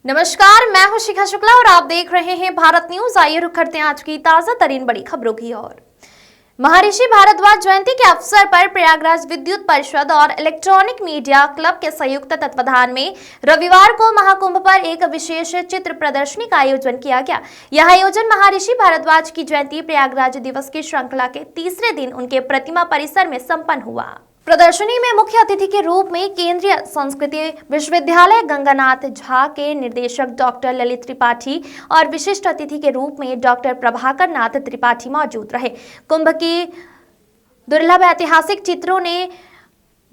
नमस्कार, मैं हूं शिखा शुक्ला और आप देख रहे हैं भारत न्यूज। आइए रुक करते हैं आज की ताजा तरीन बड़ी खबरों की ओर। महर्षि भारद्वाज जयंती के अवसर पर प्रयागराज विद्युत परिषद और इलेक्ट्रॉनिक मीडिया क्लब के संयुक्त तत्वाधान में रविवार को महाकुंभ पर एक विशेष चित्र प्रदर्शनी का आयोजन किया गया। यह आयोजन महर्षि भारद्वाज की जयंती प्रयागराज दिवस की श्रृंखला के तीसरे दिन उनके प्रतिमा परिसर में संपन्न हुआ। प्रदर्शनी में मुख्य अतिथि के रूप में केंद्रीय संस्कृति विश्वविद्यालय गंगानाथ झा के निदेशक डॉक्टर ललित त्रिपाठी और विशिष्ट अतिथि के रूप में डॉक्टर प्रभाकर नाथ त्रिपाठी मौजूद रहे। कुंभ की दुर्लभ ऐतिहासिक चित्रों ने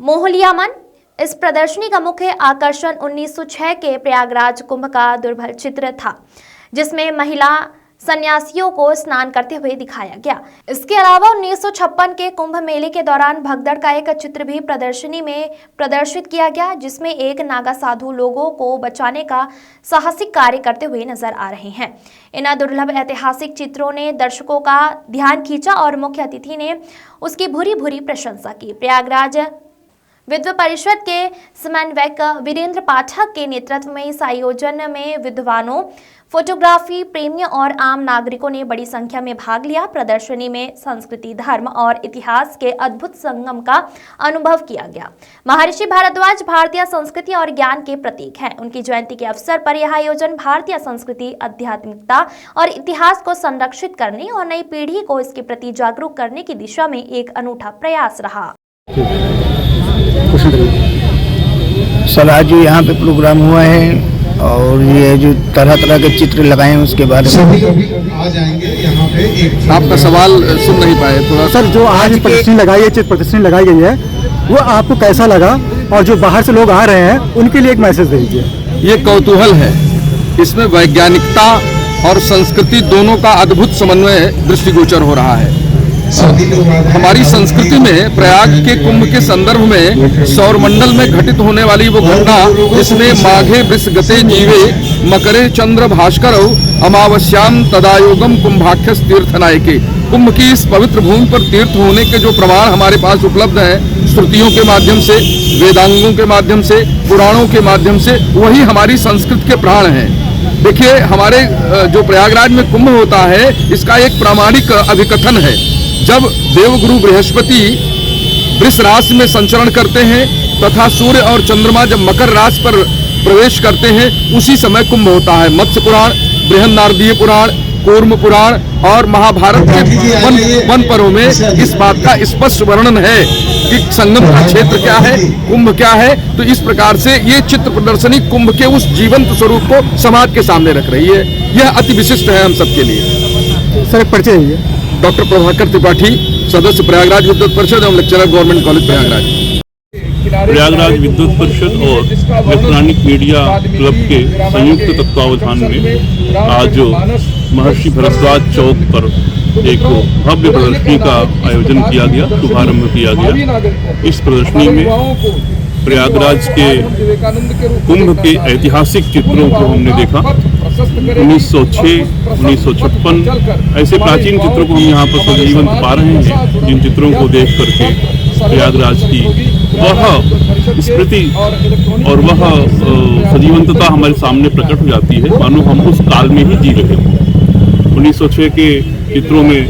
मोह लिया मन। इस प्रदर्शनी का मुख्य आकर्षण 1906 के प्रयागराज कुंभ का दुर्लभ चित्र था, जिसमें महिला सन्यासियों को स्नान करते हुए दिखाया गया। इसके अलावा 1956 के कुंभ मेले के दौरान भगदड़ का एक चित्र भी प्रदर्शनी में प्रदर्शित किया गया, जिसमें एक नागा साधु लोगों को बचाने का साहसिक कार्य करते हुए नजर आ रहे हैं। इन दुर्लभ ऐतिहासिक चित्रों ने दर्शकों का ध्यान खींचा और मुख्य अतिथि ने उसकी भूरी भूरी प्रशंसा की। प्रयागराज विद्युत परिषद के समन्वयक वीरेंद्र पाठक के नेतृत्व में इस आयोजन में विद्वानों, फोटोग्राफी प्रेमियों और आम नागरिकों ने बड़ी संख्या में भाग लिया। प्रदर्शनी में संस्कृति, धर्म और इतिहास के अद्भुत संगम का अनुभव किया गया। महर्षि भारद्वाज भारतीय संस्कृति और ज्ञान के प्रतीक हैं। उनकी जयंती के अवसर पर यह आयोजन भारतीय संस्कृति, आध्यात्मिकता और इतिहास को संरक्षित करने और नई पीढ़ी को इसके प्रति जागरूक करने की दिशा में एक अनूठा प्रयास रहा। सर, आज जो यहाँ पे प्रोग्राम हुआ है और ये जो तरह तरह के चित्र लगाए हैं उसके बारे में आ जाएंगे यहाँ पे। आपका सवाल सुन नहीं पाए थोड़ा। सर, जो आज प्रदर्शनी लगाई है, चित्र प्रदर्शनी लगाई गई है, वो आपको कैसा लगा और जो बाहर से लोग आ रहे हैं उनके लिए एक मैसेज दीजिए। ये कौतूहल है, इसमें वैज्ञानिकता और संस्कृति दोनों का अद्भुत समन्वय दृष्टिगोचर हो रहा है। हमारी संस्कृति में प्रयाग के कुंभ के संदर्भ में सौरमंडल में घटित होने वाली वो घटना, जिसमें माघे वृष गते जीवे मकरे चंद्र भास्कर अमावस्याम तदायोगम कुंभाख्यस तीर्थनायके, कुंभ की इस पवित्र भूमि पर तीर्थ होने के जो प्रमाण हमारे पास उपलब्ध हैं, श्रुतियों के माध्यम से, वेदांगों के माध्यम से, पुराणों के माध्यम से, वही हमारी संस्कृति के प्राण हैं। देखिए, हमारे जो प्रयागराज में कुंभ होता है, इसका एक प्रामाणिक अभिकथन है। जब देवगुरु बृहस्पति वृष राशि में संचरण करते हैं तथा सूर्य और चंद्रमा जब मकर राशि पर प्रवेश करते हैं, उसी समय कुंभ होता है। मत्स्य पुराण, बृहन्नारदीय पुराण, कूर्म पुराण और महाभारत के वन पर्वों में इस बात का स्पष्ट वर्णन है कि संगम का क्षेत्र क्या है, कुंभ क्या है। तो इस प्रकार से ये चित्र प्रदर्शनी कुंभ के उस जीवंत स्वरूप को समाज के सामने रख रही है। यह अति विशिष्ट है हम सबके लिए। सर, एक परिचय है डॉक्टर प्रभाकर त्रिपाठी, सदस्य प्रयागराज विद्युत परिषद एवं lecturer government college Prayagraj. Prayagraj विद्युत परिषद और इलेक्ट्रॉनिक मीडिया क्लब के संयुक्त तत्वावधान में आज महर्षि भारद्वाज चौक पर एक भव्य प्रदर्शनी का आयोजन किया गया, शुभारंभ किया गया। इस प्रदर्शनी में प्रयागराज के कुंभ के ऐतिहासिक चित्रों को हमने देखा। 1906, 1956 ऐसे प्राचीन चित्रों को हम यहाँ पर सजीवंत पा रहे हैं, जिन चित्रों को देख करके प्रयागराज की वह स्मृति और वह सजीवंतता हमारे सामने प्रकट हो जाती है, मानो हम उस काल में ही जी रहे हों। 1906 के चित्रों में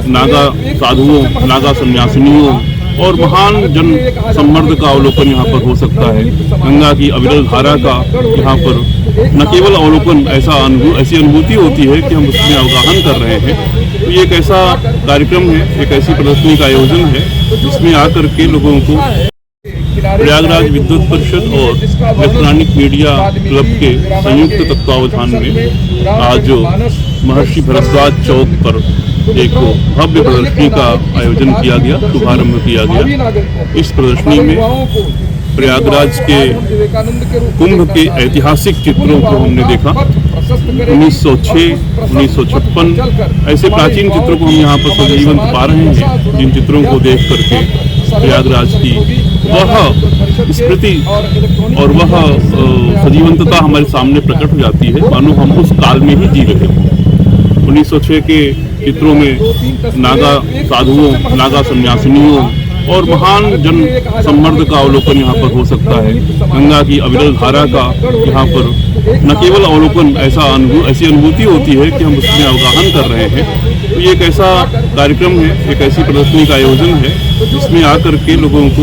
नागा साधुओं, नागा सन्यासिनियों और महान जन सम्मर्द का अवलोकन यहाँ पर हो सकता है। गंगा की अविरल धारा का यहाँ पर न केवल अवलोकन, ऐसी अनुभूति होती है कि हम उसमें अवगाहन कर रहे हैं। तो ये एक ऐसा कार्यक्रम है, एक ऐसी प्रदर्शनी का आयोजन है, जिसमें आकर के लोगों को प्रयागराज विद्युत परिषद और इलेक्ट्रॉनिक मीडिया क्लब के संयुक्त तत्वावधान में आज महर्षि भारद्वाज चौक पर एक भव्य प्रदर्शनी का आयोजन किया गया, शुभारंभ किया गया। इस प्रदर्शनी में प्रयागराज के कुंभ के ऐतिहासिक चित्रों को हमने देखा। 1906, 1956 ऐसे प्राचीन चित्रों को हम यहाँ पर सजीवंत पा रहे हैं, जिन चित्रों को देख करके प्रयागराज की वह स्मृति और वह सजीवंतता हमारे सामने प्रकट हो जाती है, मानो हम उस काल में ही जी रहे हों। 1906 के चित्रों में नागा साधुओं, नागा सन्यासिनियों और महान जन सम्मर्द का अवलोकन यहाँ पर हो सकता है। गंगा की अविरल धारा का यहाँ पर न केवल अवलोकन, ऐसी अनुभूति होती है कि हम उसमें अवगाहन कर रहे हैं। तो ये एक ऐसा कार्यक्रम है, एक ऐसी प्रदर्शनी का आयोजन है जिसमें आकर के लोगों को